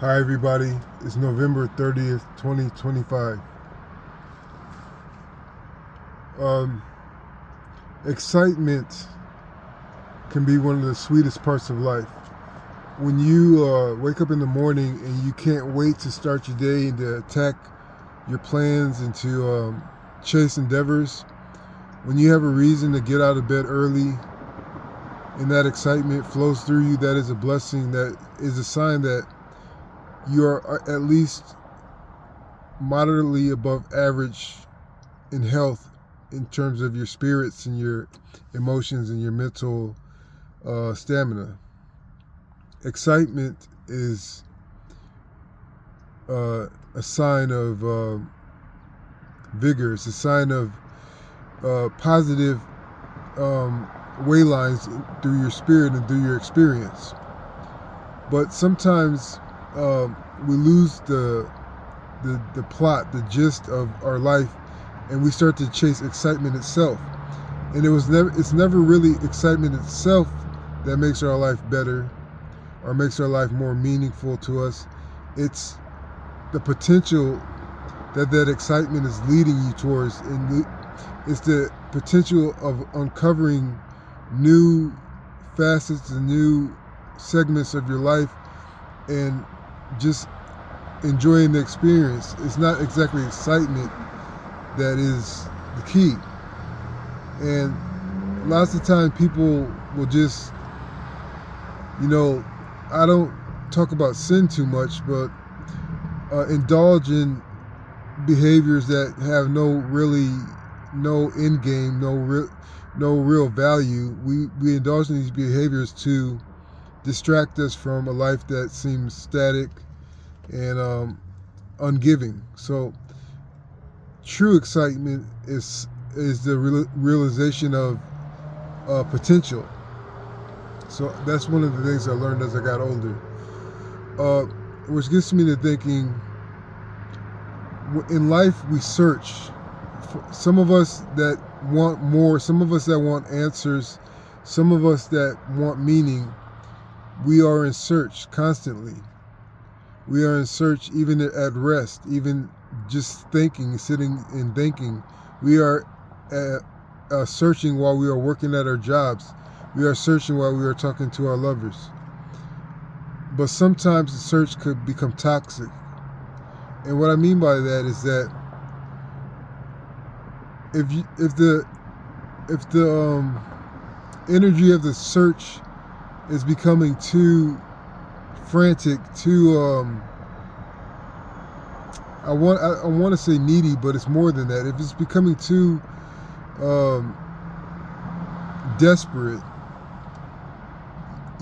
Hi everybody, it's November 30th, 2025. Um, Excitement can be one of the sweetest parts of life. When you wake up in the morning and you can't wait to start your day and to attack your plans and to chase endeavors, when you have a reason to get out of bed early and that excitement flows through you, that is a blessing. That is a sign that you are at least moderately above average in health in terms of your spirits and your emotions and your mental stamina. Excitement is a sign of vigor. It's a sign of positive way lines through your spirit and through your experience. But sometimes we lose the plot, the gist of our life, and we start to chase excitement itself. And it's never really excitement itself that makes our life better or makes our life more meaningful to us. It's the potential that excitement is leading you towards, and it's the potential of uncovering new facets and new segments of your life and just enjoying the experience. It's not exactly excitement that is the key. And lots of time people will just, I don't talk about sin too much, but indulge in behaviors that have no end game, no real value. We indulge in these behaviors to distract us from a life that seems static and ungiving. So true excitement is the realization of potential. So that's one of the things I learned as I got older, which gets me to thinking. In life, we search. Some of us that want more, some of us that want answers, some of us that want meaning. We are in search constantly. We are in search even at rest, even just thinking, sitting and thinking. We are searching while we are working at our jobs. We are searching while we are talking to our lovers. But sometimes the search could become toxic. And what I mean by that is that if the energy of the search is becoming too frantic, too I want to say needy, but it's more than that. If it's becoming too desperate,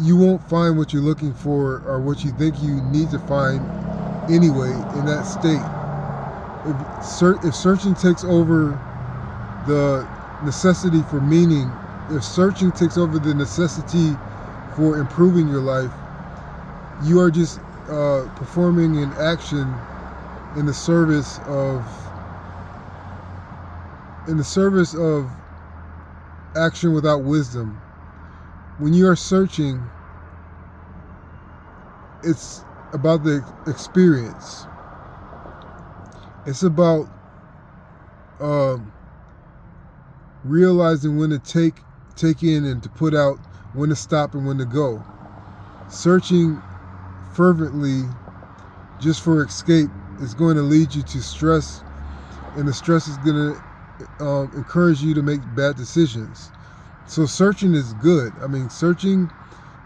you won't find what you're looking for or what you think you need to find anyway in that state. If searching takes over the necessity for meaning, if searching takes over the necessity for improving your life, you are just performing an action in the service of action without wisdom. When you are searching, it's about the experience. It's about realizing when to take in and to put out, when to stop and when to go. Searching fervently just for escape is going to lead you to stress, and the stress is going to encourage you to make bad decisions. So searching is good. I mean, searching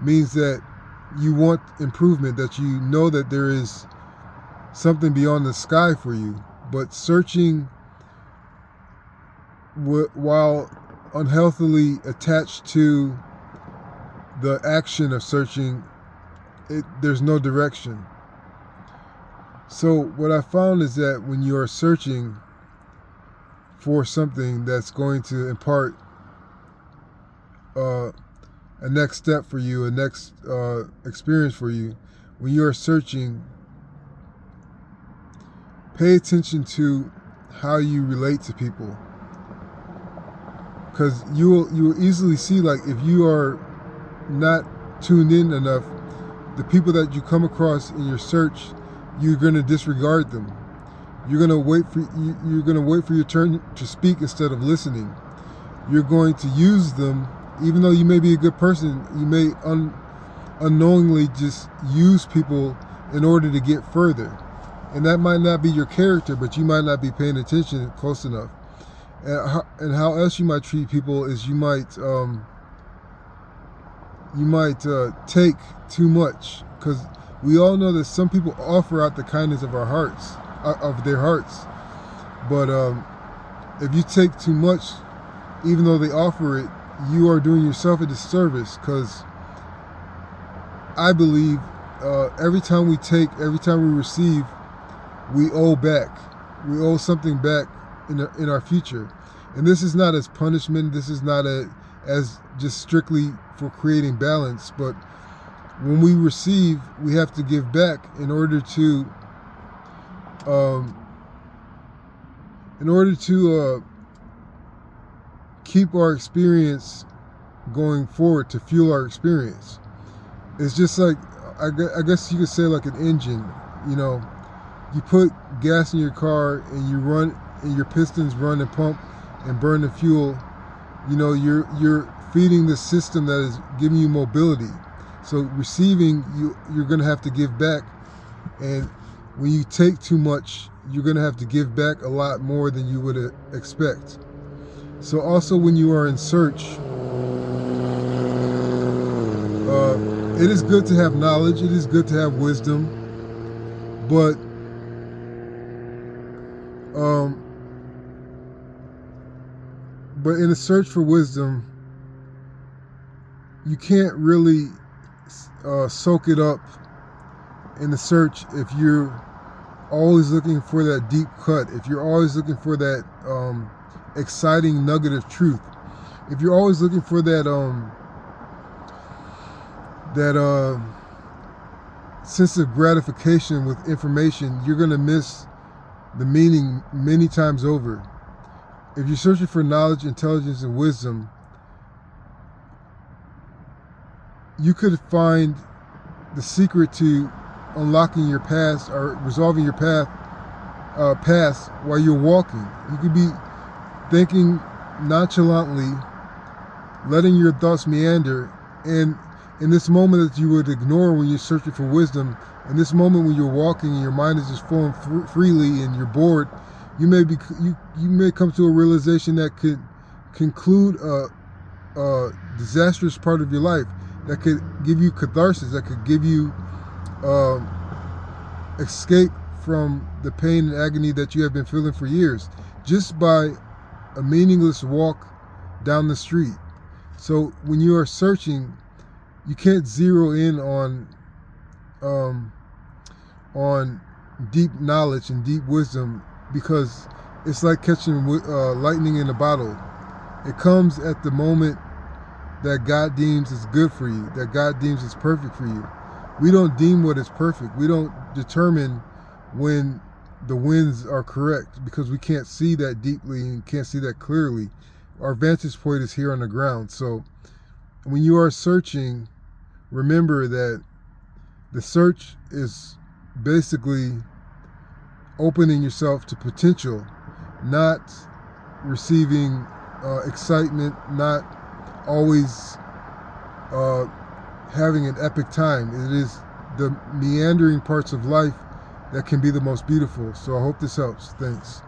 means that you want improvement, that you know that there is something beyond the sky for you. But searching while unhealthily attached to the action of searching, there's no direction. So what I found is that when you are searching for something that's going to impart a next step for you, a next experience for you, when you are searching, pay attention to how you relate to people, because you will easily see, like, if you are not tuned in enough, the people that you come across in your search, you're going to disregard them. You're going to wait for your turn to speak instead of listening. You're going to use them, even though you may be a good person. You may unknowingly just use people in order to get further. And that might not be your character, but you might not be paying attention close enough. And how else you might treat people is you might take too much, because we all know that some people offer out the kindness of their hearts. But if you take too much, even though they offer it, you are doing yourself a disservice, because I believe every time we receive, we owe back. We owe something back in our future. And this is not as punishment. This is not as just strictly for creating balance. But when we receive, we have to give back in order to keep our experience going forward, to fuel our experience. It's just like, I guess you could say, like an engine. You know, you put gas in your car and you run, and your pistons run and pump and burn the fuel. You know, you're feeding the system that is giving you mobility. So receiving, you're going to have to give back. And when you take too much, you're going to have to give back a lot more than you would expect. So also, when you are in search, it is good to have knowledge. It is good to have wisdom. But in a search for wisdom, you can't really soak it up in the search if you're always looking for that deep cut, if you're always looking for that exciting nugget of truth, if you're always looking for that sense of gratification with information, you're going to miss the meaning many times over. If you're searching for knowledge, intelligence, and wisdom, you could find the secret to unlocking your past or resolving your past while you're walking. You could be thinking nonchalantly, letting your thoughts meander, and in this moment that you would ignore when you're searching for wisdom, in this moment when you're walking and your mind is just flowing freely and you're bored, you may come to a realization that could conclude a disastrous part of your life, that could give you catharsis, that could give you escape from the pain and agony that you have been feeling for years, just by a meaningless walk down the street. So when you are searching, you can't zero in on deep knowledge and deep wisdom, because it's like catching lightning in a bottle. It comes at the moment that God deems is good for you, that God deems is perfect for you. We don't deem what is perfect. We don't determine when the winds are correct, because we can't see that deeply and can't see that clearly. Our vantage point is here on the ground. So when you are searching, remember that the search is basically opening yourself to potential, not receiving excitement, not always having an epic time. It is the meandering parts of life that can be the most beautiful. So I hope this helps. Thanks.